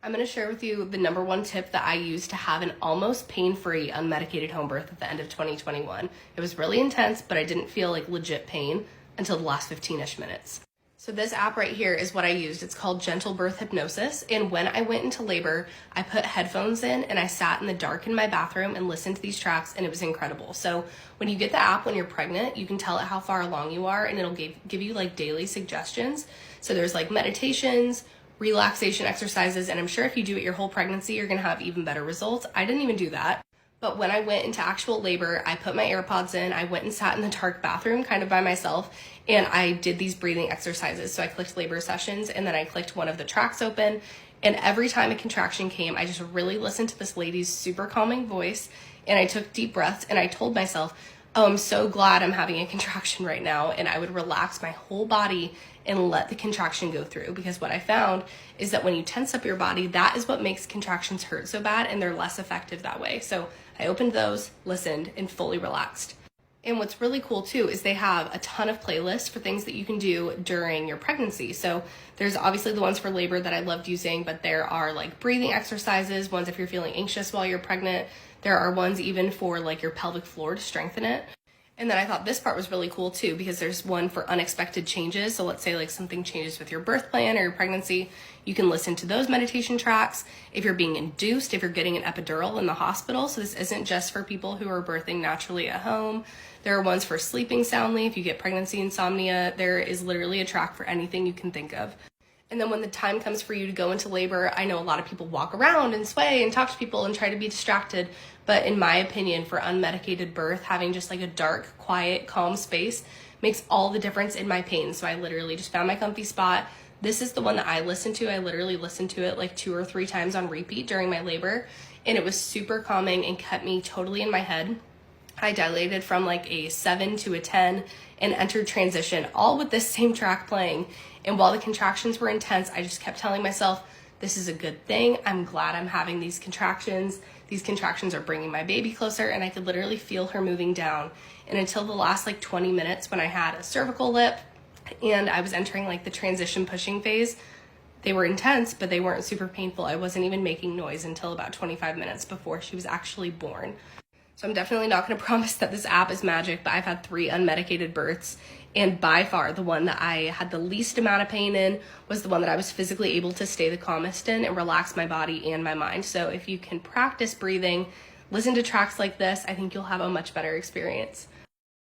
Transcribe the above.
I'm going to share with you the number one tip that I used to have an almost pain-free unmedicated home birth at the end of 2021. It was really intense, but I didn't feel like legit pain until the last 15-ish minutes. So this app right here is what I used. It's called GentleBirth Hypnosis. And when I went into labor, I put headphones in and I sat in the dark in my bathroom and listened to these tracks, and it was incredible. So when you get the app when you're pregnant, you can tell it how far along you are, and it'll give you like daily suggestions. So there's like meditations, relaxation exercises, and I'm sure if you do it your whole pregnancy, you're gonna have even better results. I didn't even do that. But when I went into actual labor, I put my AirPods in, I went and sat in the dark bathroom kind of by myself, and I did these breathing exercises. So I clicked labor sessions, and then I clicked one of the tracks open, and every time a contraction came, I just really listened to this lady's super calming voice, and I took deep breaths, and I told myself, oh, I'm so glad I'm having a contraction right now, and I would relax my whole body and let the contraction go through, because what I found is that when you tense up your body, that is what makes contractions hurt so bad, and they're less effective that way. So I opened those, listened, and fully relaxed. And what's really cool too is they have a ton of playlists for things that you can do during your pregnancy. So there's obviously the ones for labor that I loved using, but there are like breathing exercises, ones if you're feeling anxious while you're pregnant. There are ones even for like your pelvic floor to strengthen it. And then I thought this part was really cool too, because there's one for unexpected changes. So let's say like something changes with your birth plan or your pregnancy, you can listen to those meditation tracks. If you're being induced, if you're getting an epidural in the hospital. So this isn't just for people who are birthing naturally at home. There are ones for sleeping soundly. If you get pregnancy insomnia, there is literally a track for anything you can think of. And then when the time comes for you to go into labor, I know a lot of people walk around and sway and talk to people and try to be distracted. But in my opinion, for unmedicated birth, having just like a dark, quiet, calm space makes all the difference in my pain. So I literally just found my comfy spot. This is the one that I listen to. I literally listened to it like 2 or 3 times on repeat during my labor. And it was super calming and kept me totally in my head. I dilated from like a 7 to a 10 and entered transition, all with this same track playing. And while the contractions were intense, I just kept telling myself, this is a good thing. I'm glad I'm having these contractions. These contractions are bringing my baby closer, and I could literally feel her moving down. And until the last like 20 minutes when I had a cervical lip and I was entering like the transition pushing phase, they were intense, but they weren't super painful. I wasn't even making noise until about 25 minutes before she was actually born. So I'm definitely not going to promise that this app is magic, but I've had 3 unmedicated births, and by far the one that I had the least amount of pain in was the one that I was physically able to stay the calmest in and relax my body and my mind. So if you can practice breathing, listen to tracks like this, I think you'll have a much better experience.